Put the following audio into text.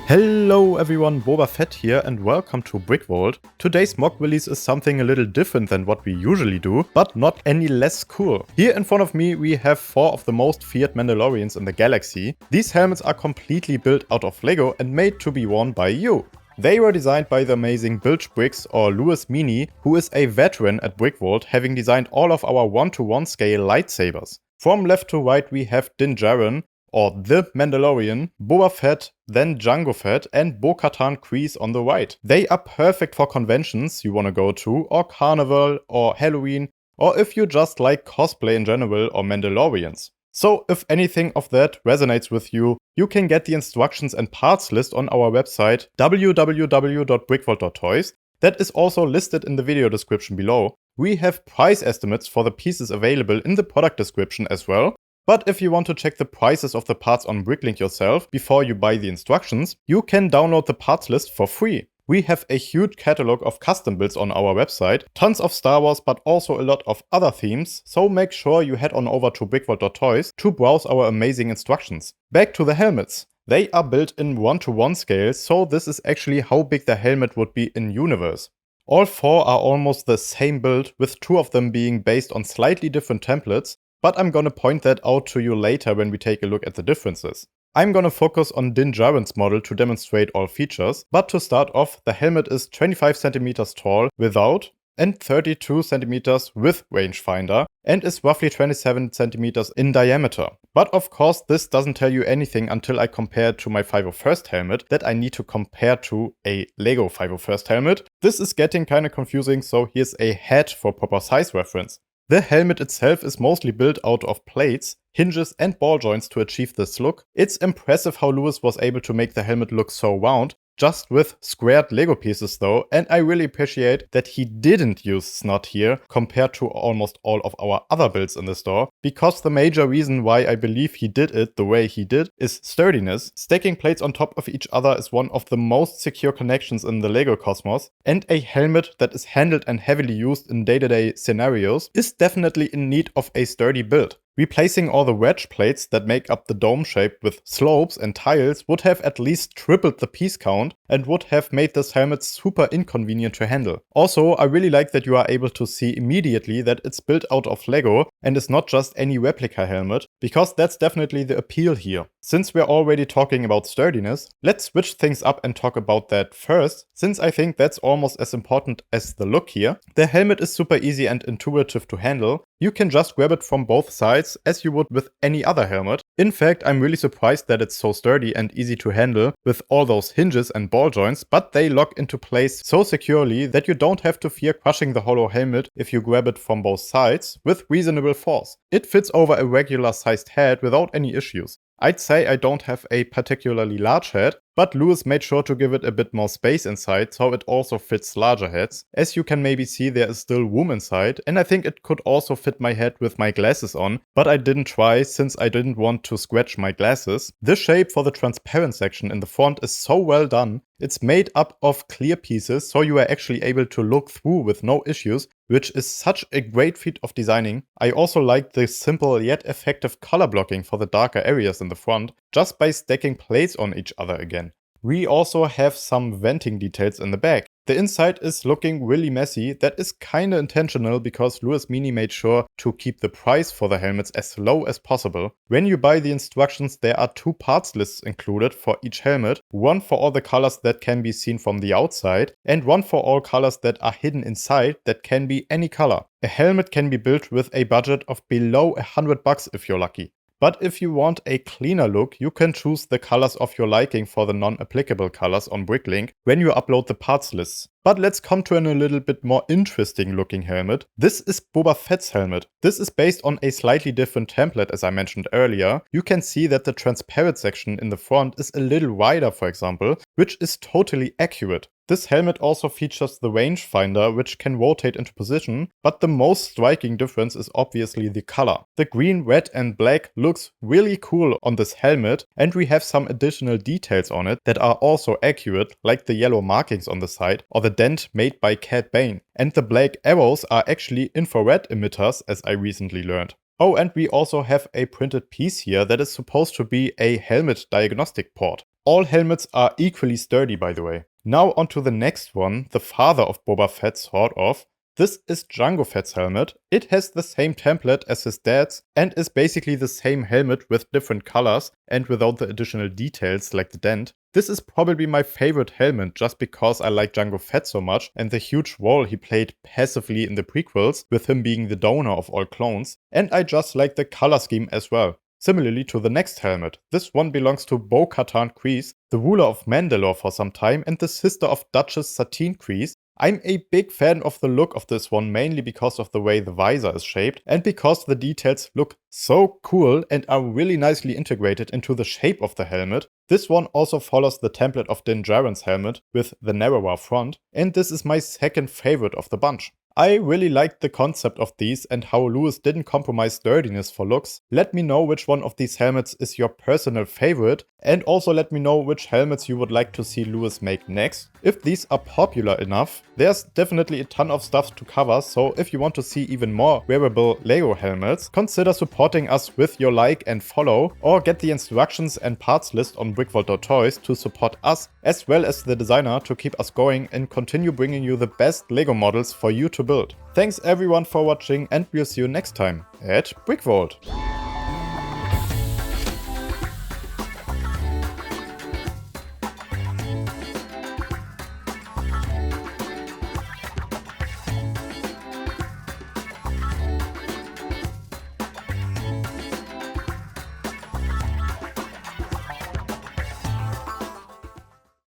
Hello everyone, Boba Fett here and welcome to BrickVault. Today's mock release is something a little different than what we usually do, but not any less cool. Here in front of me we have 4 of the most feared Mandalorians in the galaxy. These helmets are completely built out of Lego and made to be worn by you. They were designed by the amazing Bilge Bricks or Louis Meany, who is a veteran at BrickVault, having designed all of our 1:1 scale lightsabers. From left to right we have Din Djarin, or the Mandalorian, Boba Fett, then Jango Fett and Bo-Katan Kryce on the right. They are perfect for conventions you wanna go to, or carnival, or Halloween, or if you just like cosplay in general or Mandalorians. So if anything of that resonates with you, you can get the instructions and parts list on our website www.brickvault.toys. That is also listed in the video description below. We have price estimates for the pieces available in the product description as well. But if you want to check the prices of the parts on Bricklink yourself before you buy the instructions, you can download the parts list for free. We have a huge catalog of custom builds on our website, tons of Star Wars but also a lot of other themes, so make sure you head on over to brickvault.toys to browse our amazing instructions. Back to the helmets. They are built in 1:1 scale, so this is actually how big the helmet would be in universe. All 4 are almost the same build, with 2 of them being based on slightly different templates, but I'm gonna point that out to you later when we take a look at the differences. I'm gonna focus on Din Djarin's model to demonstrate all features, but to start off, the helmet is 25 cm tall without and 32 cm with rangefinder and is roughly 27 cm in diameter. But of course this doesn't tell you anything until I compare it to my 501st helmet that I need to compare to a Lego 501st helmet. This is getting kinda confusing, so here's a head for proper size reference. The helmet itself is mostly built out of plates, hinges and ball joints to achieve this look. It's impressive how Louis was able to make the helmet look so round, just with squared Lego pieces though, and I really appreciate that he didn't use snot here compared to almost all of our other builds in the store, because the major reason why I believe he did it the way he did is sturdiness. Stacking plates on top of each other is one of the most secure connections in the Lego cosmos, and a helmet that is handled and heavily used in day-to-day scenarios is definitely in need of a sturdy build. Replacing all the wedge plates that make up the dome shape with slopes and tiles would have at least tripled the piece count and would have made this helmet super inconvenient to handle. Also, I really like that you are able to see immediately that it's built out of Lego and is not just any replica helmet, because that's definitely the appeal here. Since we're already talking about sturdiness, let's switch things up and talk about that first, since I think that's almost as important as the look here. The helmet is super easy and intuitive to handle. You can just grab it from both sides as you would with any other helmet. In fact, I'm really surprised that it's so sturdy and easy to handle with all those hinges and ball joints, but they lock into place so securely that you don't have to fear crushing the hollow helmet if you grab it from both sides with reasonable force. It fits over a regular sized head without any issues. I'd say I don't have a particularly large head, but Louis made sure to give it a bit more space inside so it also fits larger heads. As you can maybe see, there is still room inside, and I think it could also fit my head with my glasses on, but I didn't try since I didn't want to scratch my glasses. The shape for the transparent section in the front is so well done. It's made up of clear pieces, so you are actually able to look through with no issues, which is such a great feat of designing. I also like the simple yet effective color blocking for the darker areas in the front, just by stacking plates on each other again. We also have some venting details in the back. The inside is looking really messy. That is kinda intentional because Louis Meany made sure to keep the price for the helmets as low as possible. When you buy the instructions, there are 2 parts lists included for each helmet, one for all the colors that can be seen from the outside, and one for all colors that are hidden inside that can be any color. A helmet can be built with a budget of below $100 if you're lucky. But if you want a cleaner look, you can choose the colors of your liking for the non-applicable colors on Bricklink when you upload the parts lists. But let's come to a little bit more interesting looking helmet. This is Boba Fett's helmet. This is based on a slightly different template as I mentioned earlier. You can see that the transparent section in the front is a little wider, for example, which is totally accurate. This helmet also features the rangefinder, which can rotate into position, but the most striking difference is obviously the color. The green, red and black looks really cool on this helmet, and we have some additional details on it that are also accurate, like the yellow markings on the side or the dent made by Cad Bane. And the black arrows are actually infrared emitters, as I recently learned. Oh, and we also have a printed piece here that is supposed to be a helmet diagnostic port. All helmets are equally sturdy, by the way. Now onto the next one, the father of Boba Fett, sort of. This is Jango Fett's helmet. It has the same template as his dad's and is basically the same helmet with different colors and without the additional details like the dent. This is probably my favorite helmet just because I like Jango Fett so much and the huge role he played passively in the prequels, with him being the donor of all clones, and I just like the color scheme as well. Similarly to the next helmet, this one belongs to Bo-Katan Kryce, the ruler of Mandalore for some time and the sister of Duchess Satine Kryce. I'm a big fan of the look of this one, mainly because of the way the visor is shaped and because the details look so cool and are really nicely integrated into the shape of the helmet. This one also follows the template of Din Djarin's helmet with the narrower front, and this is my second favorite of the bunch. I really liked the concept of these and how Lewis didn't compromise sturdiness for looks. Let me know which one of these helmets is your personal favorite, and also let me know which helmets you would like to see Lewis make next. If these are popular enough, there's definitely a ton of stuff to cover, so if you want to see even more wearable LEGO helmets, consider supporting us with your like and follow, or get the instructions and parts list on BrickVault.toys to support us as well as the designer to keep us going and continue bringing you the best LEGO models for you to build. Thanks everyone for watching, and we'll see you next time at BrickVault.